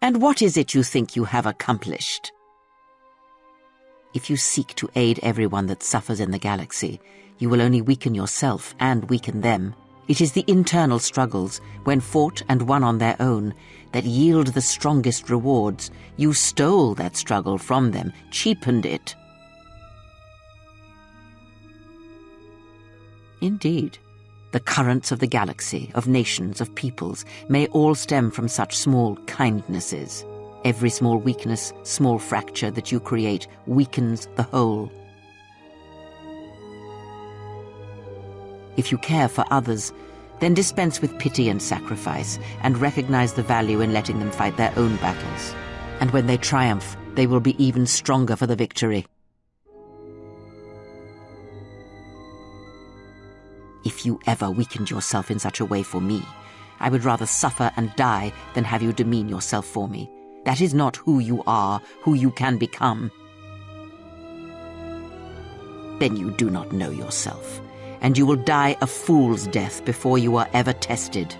And what is it you think you have accomplished? If you seek to aid everyone that suffers in the galaxy, you will only weaken yourself and weaken them. It is the internal struggles, when fought and won on their own, that yield the strongest rewards. You stole that struggle from them, cheapened it. Indeed, the currents of the galaxy, of nations, of peoples, may all stem from such small kindnesses. Every small weakness, small fracture that you create weakens the whole. If you care for others, then dispense with pity and sacrifice, and recognize the value in letting them fight their own battles. And when they triumph, they will be even stronger for the victory. If you ever weakened yourself in such a way for me, I would rather suffer and die than have you demean yourself for me. That is not who you are, who you can become. Then you do not know yourself, and you will die a fool's death before you are ever tested.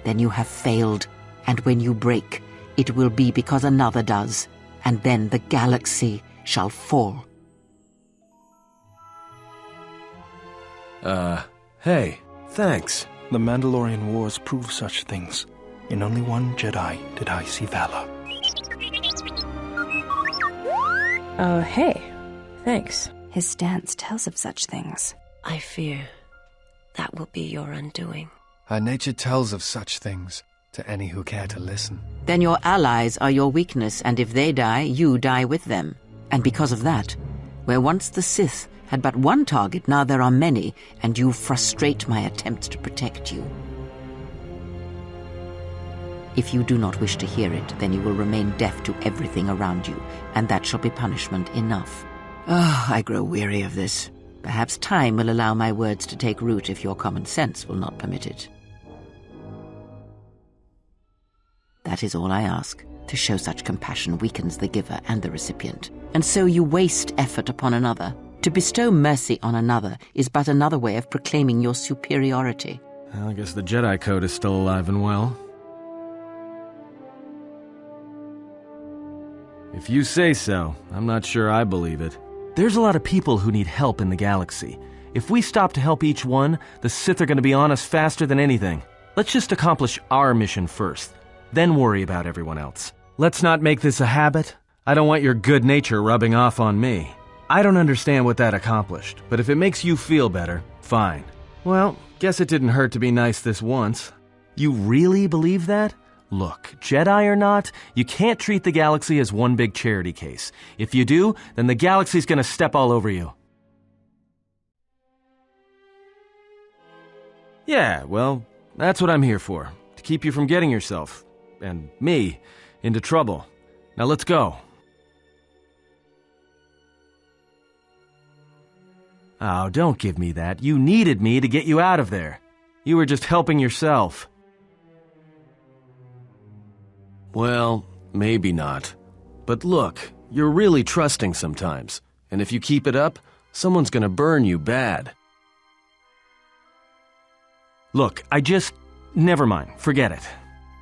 Then you have failed, and when you break, it will be because another does, and then the galaxy shall fall. Hey, thanks. The Mandalorian Wars prove such things. In only one Jedi did I see valor. Hey. Thanks. His stance tells of such things. I fear that will be your undoing. Her nature tells of such things to any who care to listen. Then your allies are your weakness, and if they die, you die with them. And because of that, where once the Sith had but one target, now there are many, and you frustrate my attempts to protect you. If you do not wish to hear it, then you will remain deaf to everything around you, and that shall be punishment enough. I grow weary of this. Perhaps time will allow my words to take root if your common sense will not permit it. That is all I ask. To show such compassion weakens the giver and the recipient. And so you waste effort upon another. To bestow mercy on another is but another way of proclaiming your superiority. Well, I guess the Jedi Code is still alive and well. If you say so, I'm not sure I believe it. There's a lot of people who need help in the galaxy. If we stop to help each one, the Sith are going to be on us faster than anything. Let's just accomplish our mission first, then worry about everyone else. Let's not make this a habit. I don't want your good nature rubbing off on me. I don't understand what that accomplished, but if it makes you feel better, fine. Well, guess it didn't hurt to be nice this once. You really believe that? Look, Jedi or not, you can't treat the galaxy as one big charity case. If you do, then the galaxy's gonna step all over you. Yeah, well, that's what I'm here for. To keep you from getting yourself, and me, into trouble. Now let's go. Oh, don't give me that. You needed me to get you out of there. You were just helping yourself. Well, maybe not. But look, you're really trusting sometimes. And if you keep it up, someone's gonna burn you bad. Look, never mind. Forget it.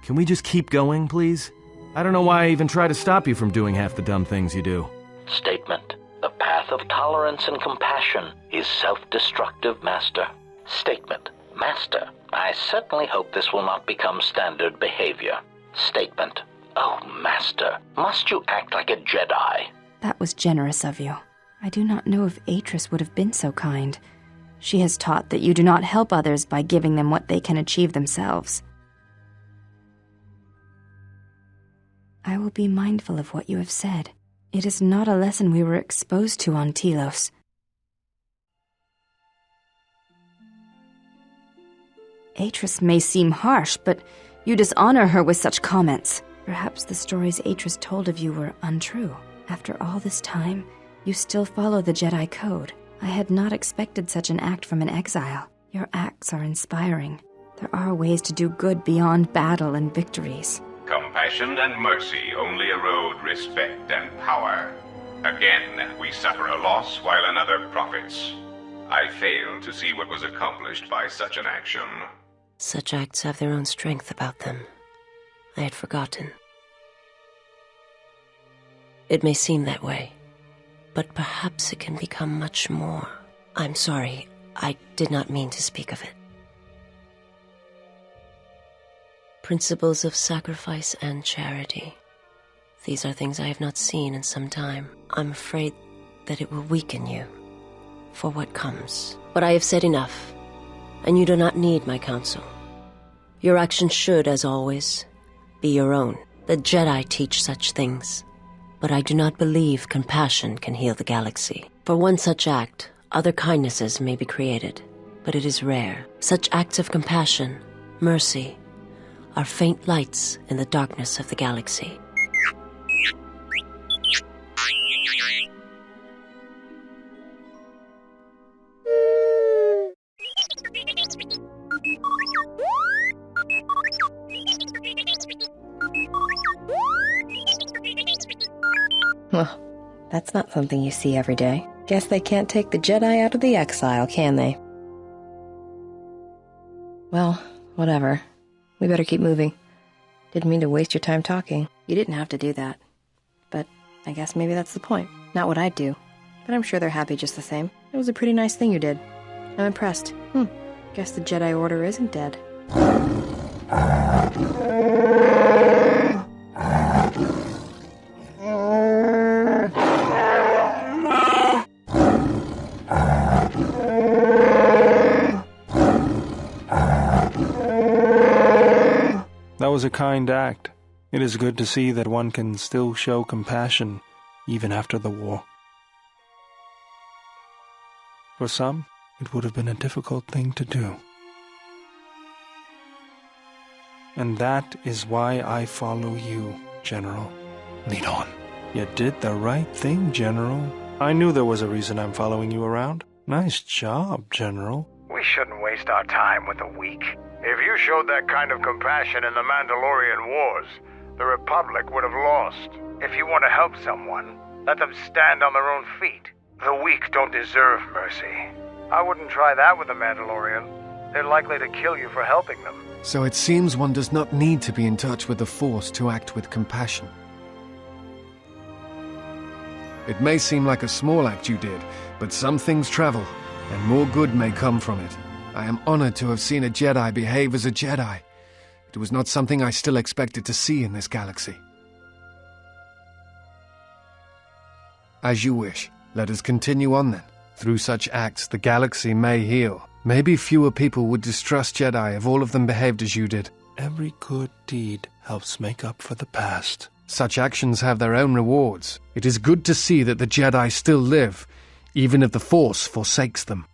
Can we just keep going, please? I don't know why I even try to stop you from doing half the dumb things you do. Statement. The path of tolerance and compassion is self-destructive, Master. Statement. Master, I certainly hope this will not become standard behavior. Statement. Oh, Master, must you act like a Jedi? That was generous of you. I do not know if Atris would have been so kind. She has taught that you do not help others by giving them what they can achieve themselves. I will be mindful of what you have said. It is not a lesson we were exposed to on Telos. Atris may seem harsh, but you dishonor her with such comments. Perhaps the stories Atris told of you were untrue. After all this time, you still follow the Jedi Code. I had not expected such an act from an exile. Your acts are inspiring. There are ways to do good beyond battle and victories. Compassion and mercy only erode respect and power. Again, we suffer a loss while another profits. I fail to see what was accomplished by such an action. Such acts have their own strength about them. I had forgotten. It may seem that way, but perhaps it can become much more. I'm sorry, I did not mean to speak of it. Principles of sacrifice and charity. These are things I have not seen in some time. I'm afraid that it will weaken you for what comes. But I have said enough, and you do not need my counsel. Your actions should, as always, be your own. The Jedi teach such things, but I do not believe compassion can heal the galaxy. For one such act, other kindnesses may be created, but it is rare. Such acts of compassion, mercy, are faint lights in the darkness of the galaxy. Well, that's not something you see every day. Guess they can't take the Jedi out of the exile, can they? Well, whatever. We better keep moving. Didn't mean to waste your time talking. You didn't have to do that. But I guess maybe that's the point. Not what I'd do. But I'm sure they're happy just the same. It was a pretty nice thing you did. I'm impressed. Guess the Jedi Order isn't dead. That was a kind act. It is good to see that one can still show compassion, even after the war. For some, it would have been a difficult thing to do. And that is why I follow you, General. Lead on. You did the right thing, General. I knew there was a reason I'm following you around. Nice job, General. We shouldn't waste our time with the weak. If you showed that kind of compassion in the Mandalorian Wars, the Republic would have lost. If you want to help someone, let them stand on their own feet. The weak don't deserve mercy. I wouldn't try that with a Mandalorian. They're likely to kill you for helping them. So it seems one does not need to be in touch with the Force to act with compassion. It may seem like a small act you did, but some things travel, and more good may come from it. I am honored to have seen a Jedi behave as a Jedi. It was not something I still expected to see in this galaxy. As you wish. Let us continue on then. Through such acts, the galaxy may heal. Maybe fewer people would distrust Jedi if all of them behaved as you did. Every good deed helps make up for the past. Such actions have their own rewards. It is good to see that the Jedi still live, even if the Force forsakes them.